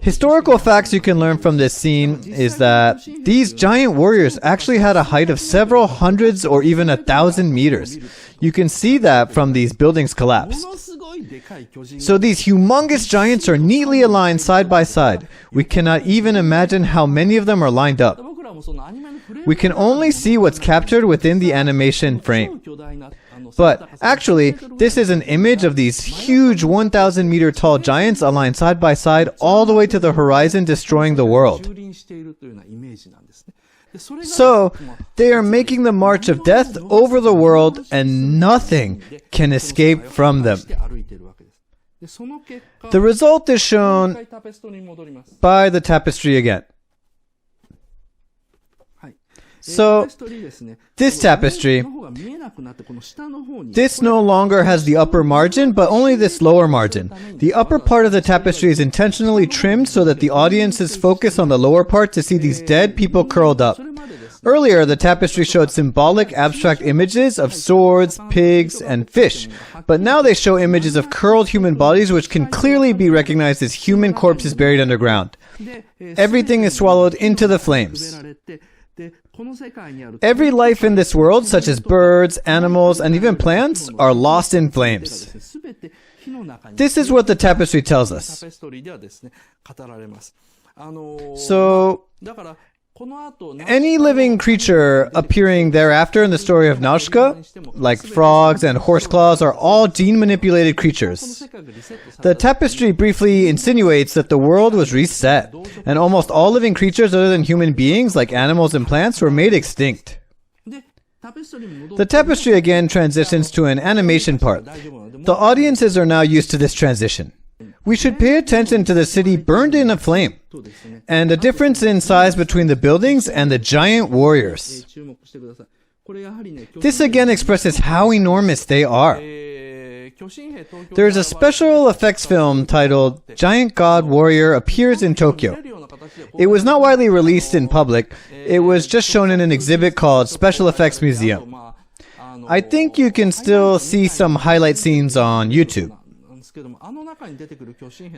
Historical facts you can learn from this scene is that these giant warriors actually had a height of several hundreds or even 1,000 meters. You can see that from these buildings collapse. So these humongous giants are neatly aligned side by side. We cannot even imagine how many of them are lined up. We can only see what's captured within the animation frame. But actually, this is an image of these huge 1,000 meter tall giants aligned side by side all the way to the horizon, destroying the world. So, they are making the march of death over the world, and nothing can escape from them. The result is shown by the tapestry again. So, this tapestry, this no longer has the upper margin, but only this lower margin. The upper part of the tapestry is intentionally trimmed so that the audience is focused on the lower part to see these dead people curled up. Earlier, the tapestry showed symbolic abstract images of swords, pigs, and fish, but now they show images of curled human bodies which can clearly be recognized as human corpses buried underground. Everything is swallowed into the flames. Every life in this world, such as birds, animals, and even plants, are lost in flames. This is what the tapestry tells us. So, any living creature appearing thereafter in the story of Nausicaa, like frogs and horseclaws, are all gene-manipulated creatures. The tapestry briefly insinuates that the world was reset, and almost all living creatures other than human beings, like animals and plants, were made extinct. The tapestry again transitions to an animation part. The audiences are now used to this transition. We should pay attention to the city burned in a flame, and the difference in size between the buildings and the giant warriors. This again expresses how enormous they are. There is a special effects film titled Giant God Warrior Appears in Tokyo. It was not widely released in public. It was just shown in an exhibit called Special Effects Museum. I think you can still see some highlight scenes on YouTube.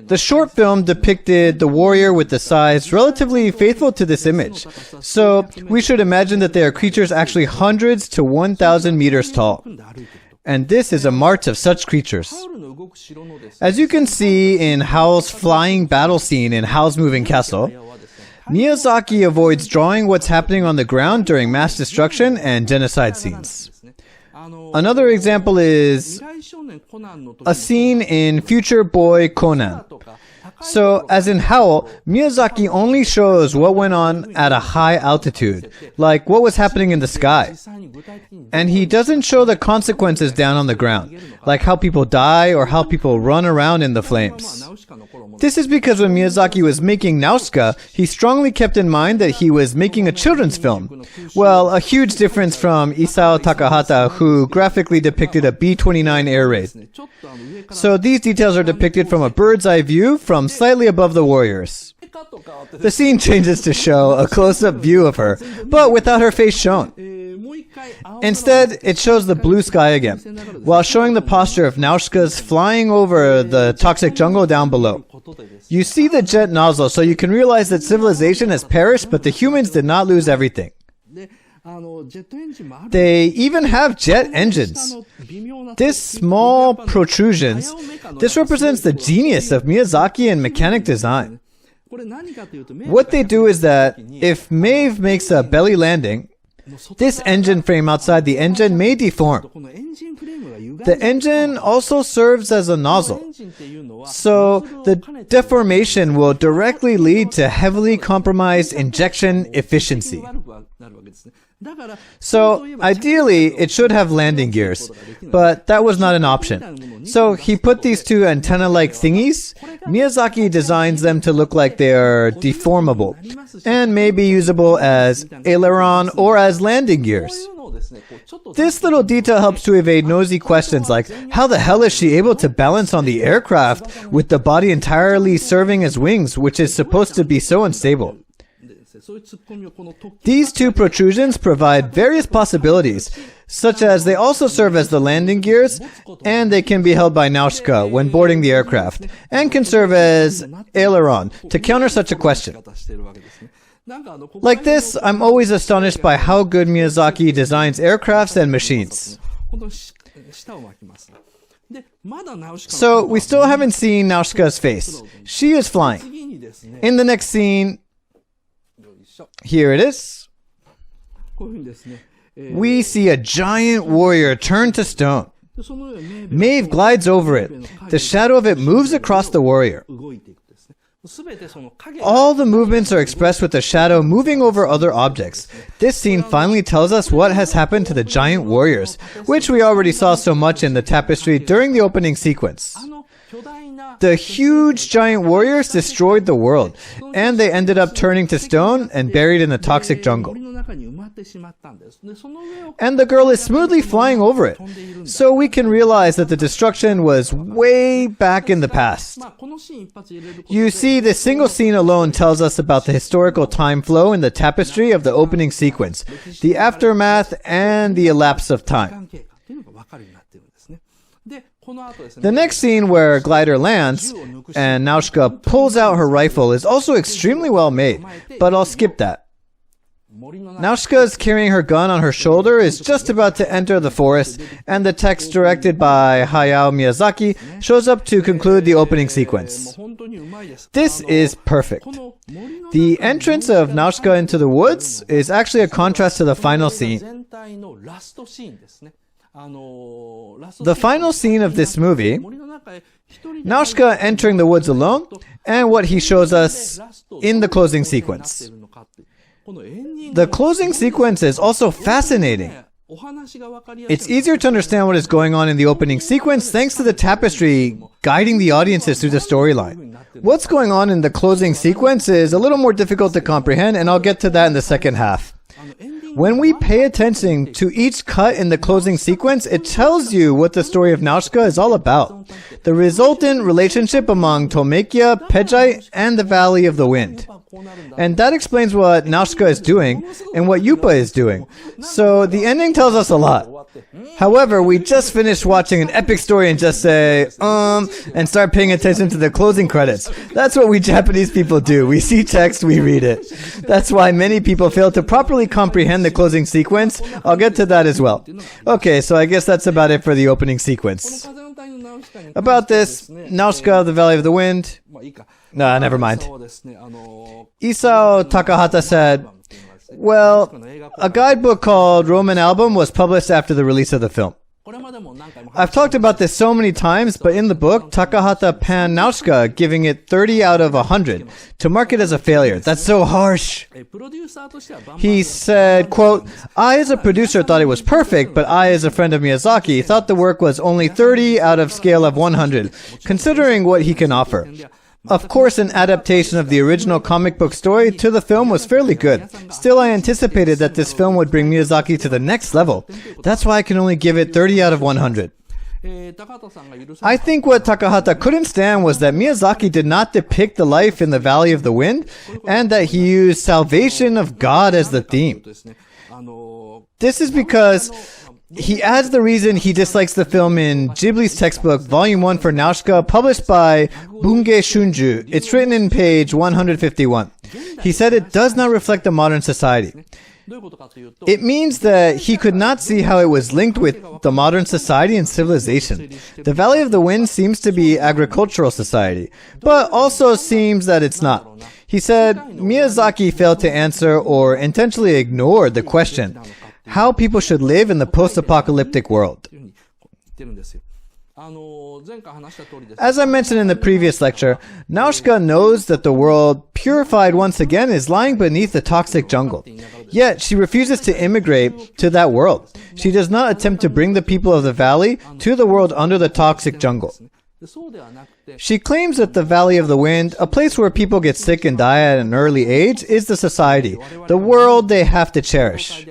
The short film depicted the warrior with the size relatively faithful to this image. So we should imagine that they are creatures actually hundreds to 1,000 meters tall. And this is a march of such creatures. As you can see in Howl's flying battle scene in Howl's Moving Castle, Miyazaki avoids drawing what's happening on the ground during mass destruction and genocide scenes. Another example is a scene in Future Boy Conan. So, as in Howl, Miyazaki only shows what went on at a high altitude, like what was happening in the sky. And he doesn't show the consequences down on the ground, like how people die or how people run around in the flames. This is because when Miyazaki was making Nausicaa, he strongly kept in mind that he was making a children's film. Well, a huge difference from Isao Takahata, who graphically depicted a B-29 air raid. So these details are depicted from a bird's eye view from slightly above the warriors. The scene changes to show a close-up view of her, but without her face shown. Instead, it shows the blue sky again, while showing the posture of Nausicaa's flying over the toxic jungle down below. You see the jet nozzle, so you can realize that civilization has perished, but the humans did not lose everything. They even have jet engines. This small protrusions, this represents the genius of Miyazaki and mechanic design. What they do is that if Maeve makes a belly landing, this engine frame outside the engine may deform. The engine also serves as a nozzle, so the deformation will directly lead to heavily compromised injection efficiency. So, ideally, it should have landing gears, but that was not an option. So, he put these two antenna-like thingies. Miyazaki designs them to look like they are deformable, and may be usable as aileron or as landing gears. This little detail helps to evade nosy questions like, how the hell is she able to balance on the aircraft with the body entirely serving as wings, which is supposed to be so unstable? These two protrusions provide various possibilities, such as they also serve as the landing gears, and they can be held by Nausicaa when boarding the aircraft, and can serve as aileron to counter such a question. Like this, I'm always astonished by how good Miyazaki designs aircrafts and machines. So, we still haven't seen Nausicaa's face. She is flying. In the next scene, here it is. We see a giant warrior turn to stone. Maeve glides over it. The shadow of it moves across the warrior. All the movements are expressed with the shadow moving over other objects. This scene finally tells us what has happened to the giant warriors, which we already saw so much in the tapestry during the opening sequence. The huge giant warriors destroyed the world, and they ended up turning to stone and buried in the toxic jungle. And the girl is smoothly flying over it, so we can realize that the destruction was way back in the past. You see, this single scene alone tells us about the historical time flow in the tapestry of the opening sequence, the aftermath, and the elapse of time. The next scene where Glider lands and Nausicaa pulls out her rifle is also extremely well made, but I'll skip that. Nausicaa is carrying her gun on her shoulder, is just about to enter the forest, and the text directed by Hayao Miyazaki shows up to conclude the opening sequence. This is perfect. The entrance of Nausicaa into the woods is actually a contrast to the final scene. The final scene of this movie, Nausicaa entering the woods alone, and what he shows us in the closing sequence. The closing sequence is also fascinating. It's easier to understand what is going on in the opening sequence thanks to the tapestry guiding the audiences through the storyline. What's going on in the closing sequence is a little more difficult to comprehend, and I'll get to that in the second half. When we pay attention to each cut in the closing sequence, it tells you what the story of Nausicaa is all about. The resultant relationship among Tolmekia, Pejai, and the Valley of the Wind. And that explains what Nausicaa is doing and what Yupa is doing. So the ending tells us a lot. However, we just finished watching an epic story and just say, and start paying attention to the closing credits. That's what we Japanese people do. We see text, we read it. That's why many people fail to properly comprehend the closing sequence. I'll get to that as well. Okay, so I guess that's about it for the opening sequence. About this, Nausicaa, the Valley of the Wind. Nah, never mind. Isao Takahata said, well, a guidebook called Roman Album was published after the release of the film. I've talked about this so many times, but in the book, Takahata panned Nausicaa, giving it 30 out of 100 to mark it as a failure. That's so harsh. He said, quote, I as a producer thought it was perfect, but I as a friend of Miyazaki thought the work was only 30 out of scale of 100, considering what he can offer. Of course, an adaptation of the original comic book story to the film was fairly good. Still, I anticipated that this film would bring Miyazaki to the next level. That's why I can only give it 30 out of 100. I think what Takahata couldn't stand was that Miyazaki did not depict the life in the Valley of the Wind, and that he used salvation of God as the theme. This is because he adds the reason he dislikes the film in Ghibli's textbook, Volume 1 for Nausicaa, published by Bunge Shunju. It's written in page 151. He said it does not reflect the modern society. It means that he could not see how it was linked with the modern society and civilization. The Valley of the Wind seems to be agricultural society, but also seems that it's not. He said Miyazaki failed to answer or intentionally ignored the question how people should live in the post-apocalyptic world. As I mentioned in the previous lecture, Nausicaa knows that the world, purified once again, is lying beneath the toxic jungle. Yet, she refuses to immigrate to that world. She does not attempt to bring the people of the valley to the world under the toxic jungle. She claims that the Valley of the Wind, a place where people get sick and die at an early age, is the society, the world they have to cherish.